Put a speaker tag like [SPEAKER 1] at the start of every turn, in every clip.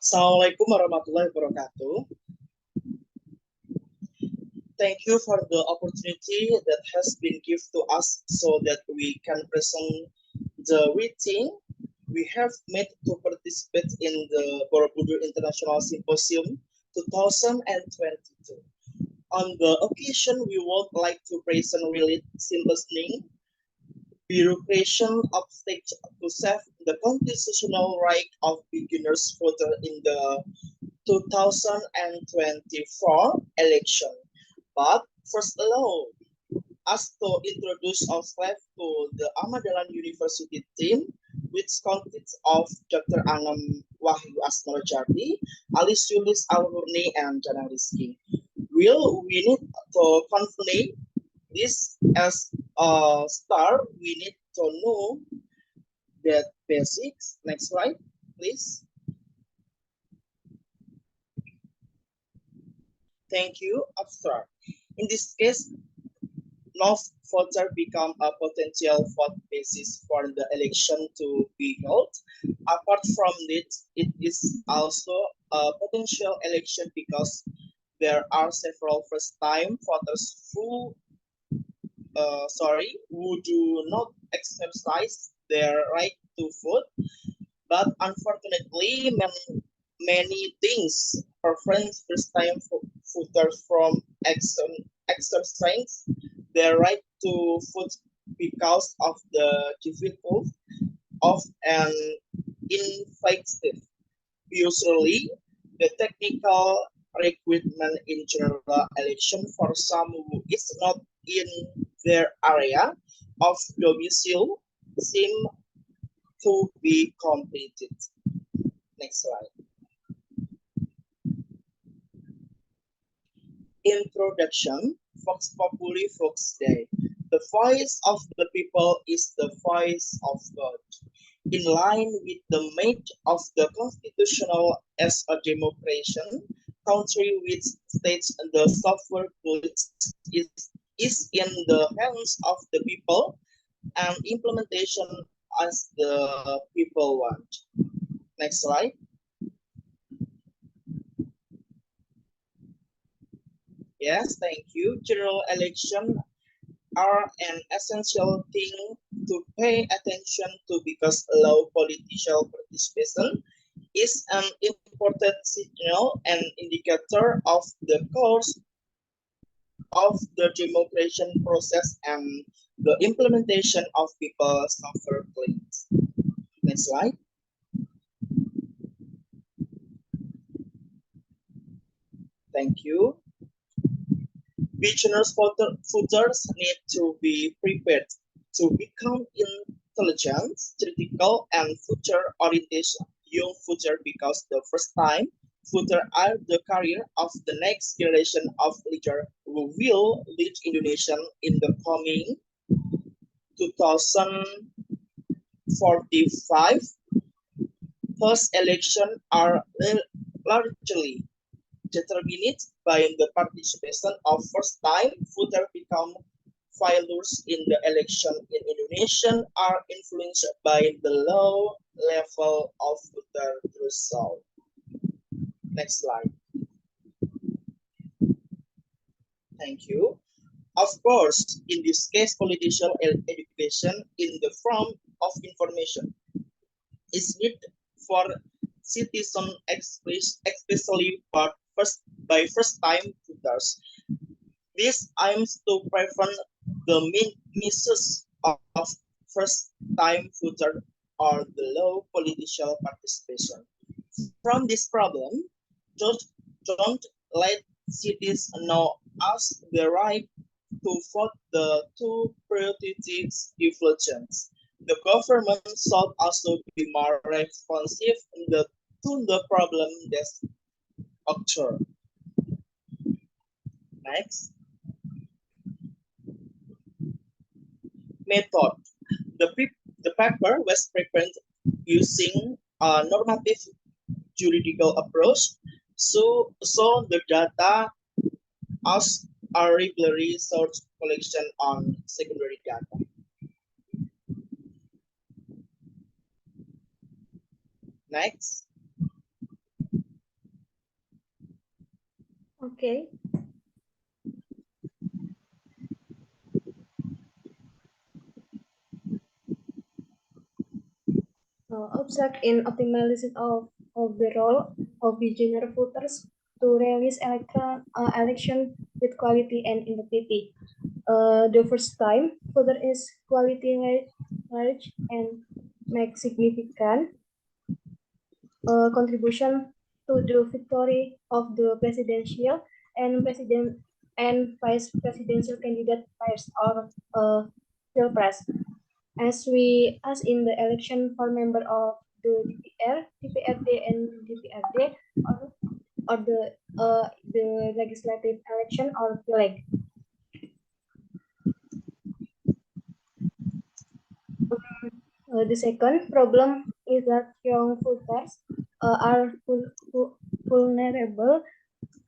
[SPEAKER 1] Assalamualaikum warahmatullahi wabarakatuh. Thank you for the opportunity that has been given to us so that we can present the reading we have made to participate in the Borobudur International Symposium 2022. On the occasion, we would like to present related simplicity, bureaucracy obstacle to save the constitutional right of beginners voter in the 2024 election. But first allow us to introduce ourselves to the Ahmadalan University team, which consists of Dr. Anam Wahyu Asmorojati, Alice Julis Alurni, and Jana Rizky. Will we need to confirm this as a start? We need to know that basics. Next slide, please. Thank you. Abstract. In this case, no voter become a potential vote basis for the election to be held. Apart from it, it is also a potential election because there are several first-time voters who do not exercise their right to vote. But unfortunately, many things prevent first-time voters from exercising their right to vote because of the difficulty of an ineffective. Usually, the technical requirement in general election for some who is not in their area of domicile seem to be completed. Next slide. Introduction. Vox Populi Vox Dei. The voice of the people is the voice of God. In line with the mate of the constitutional as a democracy, country which states the sovereign is in the hands of the people and implementation as the people want. Next slide. Yes, thank you. General election are an essential thing to pay attention to because low political participation is an important signal and indicator of the course of the democratic process and the implementation of people's sovereign claims. Next slide. Thank you. Beginners voters need to be prepared to become intelligent, critical, and future-oriented young voter because the first time voter are the career of the next generation of leaders who will lead Indonesia in the coming 2045. First election are largely determined by the participation of first-time voters become failures in the election in Indonesia are influenced by the low level of voter result. Next slide. Thank you. Of course, in this case, political education in the form of information is needed for citizens, especially by first-time voters. This aims to prevent the misuse of first-time voters or the low political participation. From this problem, don't let cities know as the right to vote the two priority developments. The government should also be more responsive to the problem that occur. Next. Method. The paper was prepared using a normative juridical approach, so the data as a regularly source collection on secondary data. Next.
[SPEAKER 2] Okay. Observed in optimization of the role of the general voters to release election with quality and integrity. The first time voter is quality large and make significant contribution to the victory of the presidential and vice presidential candidate pairs or field press. As in the election for member of the DPR, DPRD and DPRD or the legislative election or PLEG. The second problem is that young voters are vulnerable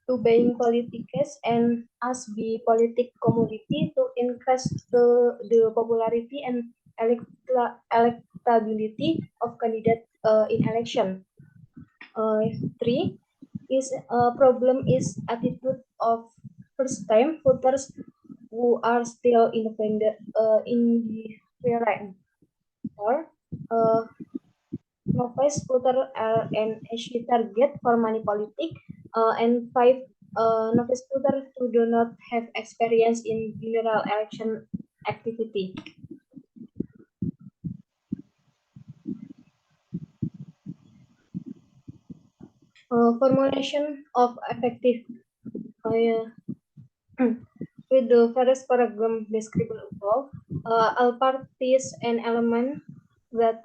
[SPEAKER 2] to being politics and as the politic commodity to increase the popularity and electability of candidate in election. Three is problem is attitude of first time voters who are still independent in the rank. Or novice voter are an easy target for money politic, and five novice voters who do not have experience in general election activity. Formulation of effective with the first paragraph described above, all parties and elements that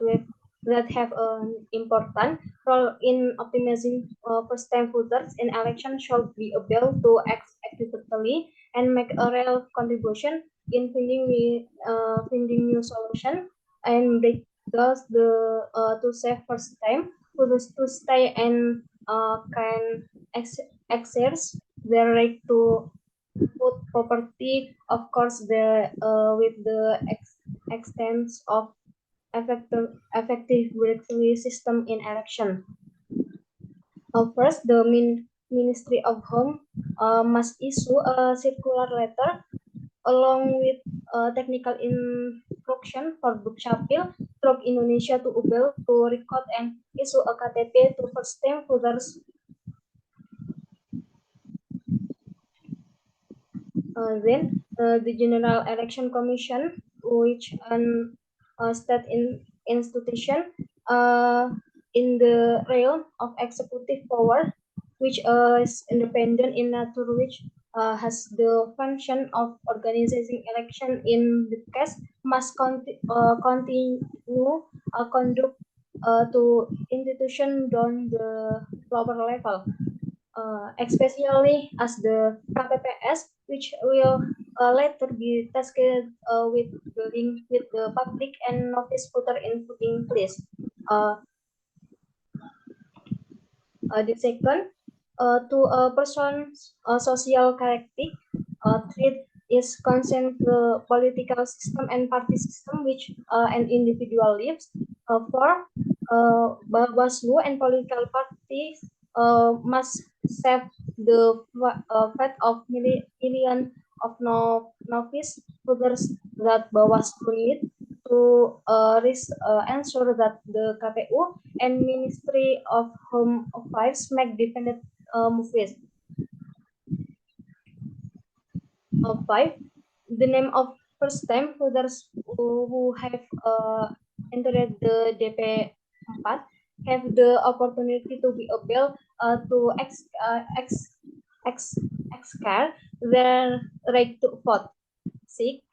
[SPEAKER 2] have an important role in optimizing first-time voters in election shall be able to act actively and make a real contribution in finding new solution and thus the to save first-time voters to stay and can exercise their right to put property, of course, with the extent of effective directory system in election. First, the Ministry of Home must issue a circular letter along with technical instruction for Dukcapil through Indonesia to Ubel to record and issue a KTP to first-time voters. Then the General Election Commission, which an state institution in the realm of executive power, which is independent in nature, which has the function of organizing election in the case, must continue conduct to institution down the lower level. Especially as the KPPS, which will later be tasked with dealing with the public and novice voter inputting place. The second, to a person's social characteristic trait is concerned the political system and party system which an individual lives. For Bawaslu and political parties must save the fate of million of novice voters that Bawaslu need to ensure that the KPU and Ministry of Home Affairs make definitive moves. Five, the name of first-time voters who have entered the DP 4 have the opportunity to be able to exercise their right to vote. Six,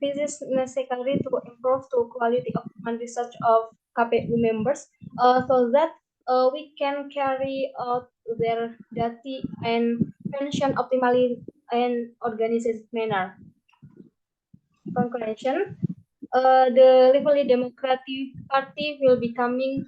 [SPEAKER 2] this is necessary to improve the quality of research of KPU members so that we can carry out their data and function optimally and organized manner. Conclusion, the Lively Democratic Party will be coming.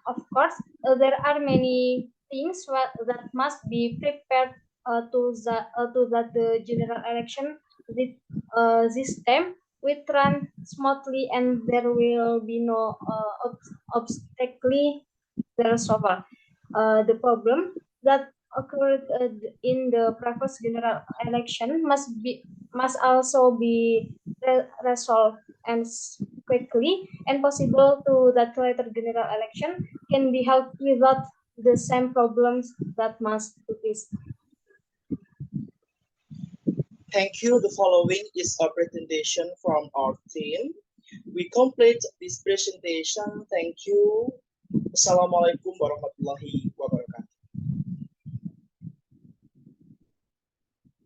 [SPEAKER 2] Of course, there are many things that must be prepared to that the general election this time will run smoothly and there will be no obstacle there so far. The problem that occurred in the previous general election must also be resolved and quickly and possible to that later general election can be held without the same problems that must face.
[SPEAKER 1] Thank you. The following is a presentation from our team. We complete this presentation. Thank you. Assalamualaikum warahmatullahi wabarakatuh.